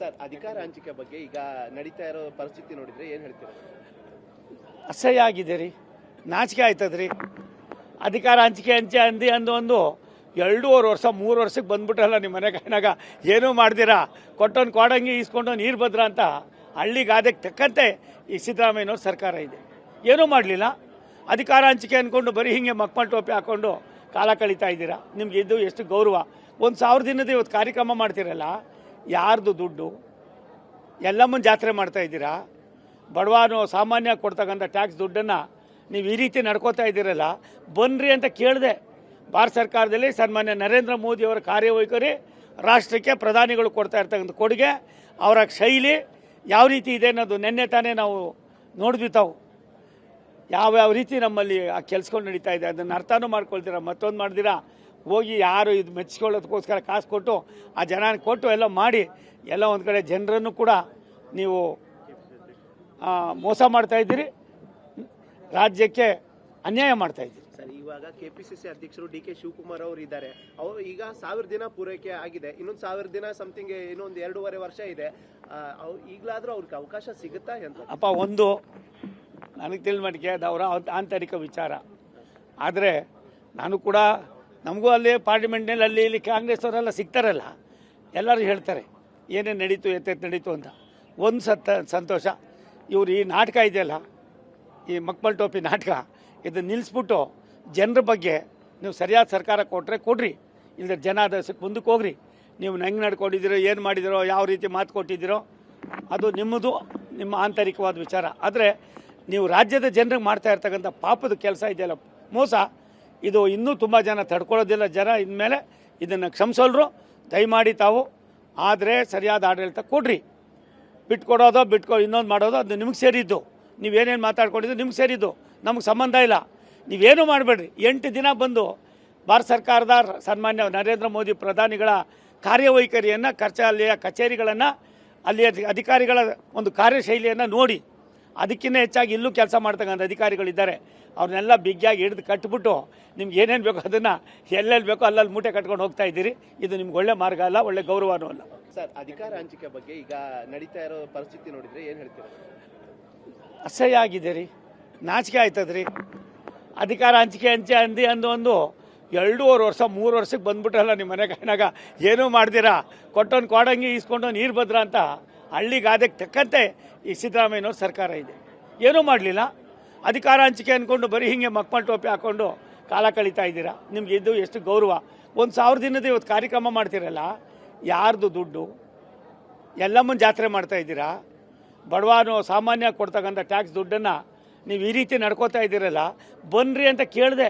Sir, ಅಧಿಕಾರ ಹಂಚಿಕೆ ಬಗ್ಗೆ ಈಗ ನಡೀತಾ ಇರೋ ಪರಿಸ್ಥಿತಿ ನೋಡಿದ್ರೆ ಏನು ಹೇಳ್ತೀರಾ? ಅಸಹ್ಯ ಆಗಿದೆ ರೀ, ನಾಚಿಕೆ ಆಯ್ತದ್ರಿ. ಅಧಿಕಾರ ಹಂಚಿಕೆ ಅಂದು 2.5 ವರ್ಷ 3 ವರ್ಷಕ್ಕೆ ಬಂದ್ಬಿಟ್ರಲ್ಲ ನಿಮ್ಮ ಮನೆ ಕೈನಾಗ, ಏನೂ ಮಾಡ್ದಿರಾ ಕೊಟ್ಟೊಂದು ಕೊಡಂಗಿ ಈಸ್ಕೊಂಡು ನೀರು ಭದ್ರ ಅಂತ ಹಳ್ಳಿಗೆ ಅದಕ್ಕೆ ತಕ್ಕಂತೆ ಈ ಸಿದ್ದರಾಮಯ್ಯನವ್ರ ಸರ್ಕಾರ ಇದೆ. ಏನೂ ಮಾಡಲಿಲ್ಲ. ಅಧಿಕಾರ ಹಂಚಿಕೆ ಅಂದ್ಕೊಂಡು ಬರೀ ಹಿಂಗೆ ಮಕ್ಕಳ ಟೋಪಿ ಹಾಕ್ಕೊಂಡು ಕಾಲ ಕಳೀತಾ ಇದ್ದೀರಾ. ನಿಮ್ಗೆ ಇದು ಎಷ್ಟು ಗೌರವ? 1000 ದಿನದ ಇವತ್ತು ಕಾರ್ಯಕ್ರಮ ಮಾಡ್ತೀರಲ್ಲ, ಯಾರ್ದು ದುಡ್ಡು? ಎಲ್ಲಮ್ಮನ ಜಾತ್ರೆ ಮಾಡ್ತಾ ಇದ್ದೀರಾ. ಬಡವಾನು ಸಾಮಾನ್ಯ ಕೊಡ್ತಕ್ಕಂಥ ಟ್ಯಾಕ್ಸ್ ದುಡ್ಡನ್ನು ನೀವು ಈ ರೀತಿ ನಡ್ಕೋತಾ ಇದ್ದೀರಲ್ಲ, ಬನ್ನಿರಿ ಅಂತ ಕೇಳಿದೆ. ಭಾರತ ಸರ್ಕಾರದಲ್ಲಿ ಸನ್ಮಾನ್ಯ ನರೇಂದ್ರ ಮೋದಿಯವರ ಕಾರ್ಯವೈಖರಿ, ರಾಷ್ಟ್ರಕ್ಕೆ ಪ್ರಧಾನಿಗಳು ಕೊಡ್ತಾ ಇರ್ತಕ್ಕಂಥ ಕೊಡುಗೆ, ಅವರ ಶೈಲಿ ಯಾವ ರೀತಿ ಇದೆ ಅನ್ನೋದು ನಿನ್ನೆ ತಾನೇ ನಾವು ನೋಡಿದ್ವಿ. ತಾವು ಯಾವ್ಯಾವ ರೀತಿ ನಮ್ಮಲ್ಲಿ ಆ ಕೆಲಸಗಳು ನಡೀತಾ ಇದೆ ಅದನ್ನು ಅರ್ಥನೂ ಮಾಡ್ಕೊಳ್ತೀರಾ, ಮತ್ತೊಂದು ಮಾಡ್ದಿರಾ ಹೋಗಿ ಯಾರು ಇದು ಮೆಚ್ಚಿಕೊಳ್ಳೋದಕ್ಕೋಸ್ಕರ ಕಾಸು ಕೊಟ್ಟು ಆ ಜನ ಕೊಟ್ಟು ಎಲ್ಲ ಮಾಡಿ ಎಲ್ಲ ಒಂದು ಕಡೆ ಜನರನ್ನು ಕೂಡ ನೀವು ಮೋಸ ಮಾಡ್ತಾ ಇದ್ದೀರಿ, ರಾಜ್ಯಕ್ಕೆ ಅನ್ಯಾಯ ಮಾಡ್ತಾ ಇದ್ದೀರಿ. ಸರ್, ಇವಾಗ ಕೆಪಿಸಿಸಿ ಅಧ್ಯಕ್ಷರು ಡಿ ಕೆ ಶಿವಕುಮಾರ್ ಅವರು ಇದ್ದಾರೆ. ಅವರು ಈಗ 1000 ದಿನ ಪೂರೈಕೆ ಆಗಿದೆ, ಇನ್ನೊಂದು 1000 ದಿನ ಸಮಥಿಂಗ್, ಇನ್ನೊಂದು 2.5 ವರ್ಷ ಇದೆ. ಈಗಲಾದರೂ ಅವ್ರಿಗೆ ಅವಕಾಶ ಸಿಗುತ್ತಾ ಅಂತ? ಅಪ್ಪ, ಒಂದು ನನಗೆ ತಿಳಿಮಟ್ಟಿಗೆ ಅದು ಅವರ ಆಂತರಿಕ ವಿಚಾರ. ಆದರೆ ನಾನು ಕೂಡ, ನಮಗೂ ಅಲ್ಲಿ ಪಾರ್ಲಿಮೆಂಟ್ನಲ್ಲಿ ಅಲ್ಲಿ ಇಲ್ಲಿ ಕಾಂಗ್ರೆಸ್ ಅವರೆಲ್ಲ ಸಿಗ್ತಾರಲ್ಲ, ಎಲ್ಲರೂ ಹೇಳ್ತಾರೆ ಏನೇನು ನಡೀತು ಎತ್ತೆತ್ತು ನಡೀತು ಅಂತ. ಒಂದು ಸಂತೋಷ, ಇವರು ಈ ನಾಟಕ ಇದೆಯಲ್ಲ, ಈ ಮಕ್ಕಳ ಟೋಪಿ ನಾಟಕ, ಇದನ್ನು ನಿಲ್ಲಿಸ್ಬಿಟ್ಟು ಜನರ ಬಗ್ಗೆ ನೀವು ಸರಿಯಾದ ಸರ್ಕಾರ ಕೊಡ್ರಿ. ಇಲ್ಲದೆ ಜನ ಅದಕ್ಕೆ ಮುಂದಕ್ಕೆ ಹೋಗ್ರಿ. ನೀವು ಹೆಂಗೆ ನಡ್ಕೊಂಡಿದ್ದೀರೋ, ಏನು ಮಾಡಿದಿರೋ, ಯಾವ ರೀತಿ ಮಾತು ಕೊಟ್ಟಿದ್ದೀರೋ ಅದು ನಿಮ್ಮದು, ನಿಮ್ಮ ಆಂತರಿಕವಾದ ವಿಚಾರ. ಆದರೆ ನೀವು ರಾಜ್ಯದ ಜನರಿಗೆ ಮಾಡ್ತಾ ಇರ್ತಕ್ಕಂಥ ಪಾಪದ ಕೆಲಸ ಇದೆಯಲ್ಲ, ಮೋಸ, ಇದು ಇನ್ನೂ ತುಂಬ ಜನ ತಡ್ಕೊಳ್ಳೋದಿಲ್ಲ. ಜನ ಇನ್ಮೇಲೆ ಇದನ್ನು ಕ್ಷಮಿಸೋಲ್ರು. ದಯಮಾಡಿ ತಾವು ಆದರೆ ಸರಿಯಾದ ಆಡಳಿತ ಕೊಡ್ರಿ. ಬಿಟ್ಕೊಡೋದೋ ಇನ್ನೊಂದು ಮಾಡೋದೋ ಅದು ನಿಮಗೆ ಸೇರಿದ್ದು. ನೀವೇನೇನು ಮಾತಾಡ್ಕೊಂಡಿದ್ದು ನಿಮ್ಗೆ ಸೇರಿದ್ದು, ನಮಗೆ ಸಂಬಂಧ ಇಲ್ಲ. ನೀವೇನು ಮಾಡಬೇಡ್ರಿ. 8 ದಿನ ಬಂದು ಭಾರತ ಸರ್ಕಾರದ ಸನ್ಮಾನ್ಯ ನರೇಂದ್ರ ಮೋದಿ ಪ್ರಧಾನಿಗಳ ಕಾರ್ಯವೈಖರಿಯನ್ನು, ಅಲ್ಲಿಯ ಕಚೇರಿಗಳನ್ನು, ಅಲ್ಲಿಯ ಅಧಿಕಾರಿಗಳ ಒಂದು ಕಾರ್ಯಶೈಲಿಯನ್ನು ನೋಡಿ, ಅದಕ್ಕಿಂತ ಹೆಚ್ಚಾಗಿ ಇಲ್ಲೂ ಕೆಲಸ ಮಾಡ್ತಕ್ಕಂಥ ಅಧಿಕಾರಿಗಳಿದ್ದಾರೆ, ಅವ್ರನ್ನೆಲ್ಲ ಬಿಗ್ಗಿಯಾಗಿ ಹಿಡಿದು ಕಟ್ಬಿಟ್ಟು ನಿಮ್ಗೆ ಏನೇನು ಬೇಕೋ ಅದನ್ನು ಎಲ್ಲೆಲ್ಲಿ ಬೇಕೋ ಅಲ್ಲಲ್ಲಿ ಮೂಟೆ ಕಟ್ಕೊಂಡು ಹೋಗ್ತಾ ಇದ್ದೀರಿ. ಇದು ನಿಮ್ಗೆ ಒಳ್ಳೆ ಮಾರ್ಗ ಅಲ್ಲ, ಒಳ್ಳೆ ಗೌರವನೂ ಅಲ್ಲ. ಸರ್, ಅಧಿಕಾರ ಹಂಚಿಕೆ ಬಗ್ಗೆ ಈಗ ನಡೀತಾ ಇರೋ ಪರಿಸ್ಥಿತಿ ನೋಡಿದ್ರೆ ಏನು ಹೇಳ್ತೀರಾ? ಅಸಹ್ಯ ಆಗಿದೆ ರೀ, ನಾಚಿಕೆ ಆಯ್ತದ್ರಿ. ಅಧಿಕಾರ ಹಂಚಿಕೆ ಅಂದು 2.5 ವರ್ಷ 3 ವರ್ಷಕ್ಕೆ ಬಂದ್ಬಿಟ್ರಲ್ಲ ನಿಮ್ಮ ಮನೆ ಕೈನಾಗ, ಏನೂ ಮಾಡ್ದಿರಾ ಕೊಟ್ಟೊಂದು ಕೊಡಂಗಿ ಈಸ್ಕೊಂಡು ನೀರು ಭದ್ರ ಅಂತ ಹಳ್ಳಿಗೆ ಅದಕ್ಕೆ ತಕ್ಕಂತೆ ಈ ಸಿದ್ದರಾಮಯ್ಯನವ್ರ ಸರ್ಕಾರ ಇದೆ. ಏನೂ ಮಾಡಲಿಲ್ಲ. ಅಧಿಕಾರ ಹಂಚಿಕೆ ಅಂದ್ಕೊಂಡು ಬರೀ ಹಿಂಗೆ ಮಕ್ಕಳ ಟೋಪಿ ಹಾಕ್ಕೊಂಡು ಕಾಲ ಕಳೀತಾ ಇದ್ದೀರಾ. ನಿಮ್ಗೆ ಇದು ಎಷ್ಟು ಗೌರವ? 1000 ದಿನದ ಇವತ್ತು ಕಾರ್ಯಕ್ರಮ ಮಾಡ್ತೀರಲ್ಲ, ಯಾರ್ದು ದುಡ್ಡು? ಎಲ್ಲಮ್ಮನ ಜಾತ್ರೆ ಮಾಡ್ತಾ ಇದ್ದೀರಾ. ಬಡವಾನು ಸಾಮಾನ್ಯ ಕೊಡ್ತಕ್ಕಂಥ ಟ್ಯಾಕ್ಸ್ ದುಡ್ಡನ್ನು ನೀವು ಈ ರೀತಿ ನಡ್ಕೋತಾ ಇದ್ದೀರಲ್ಲ, ಬನ್ನಿರಿ ಅಂತ ಕೇಳಿದೆ.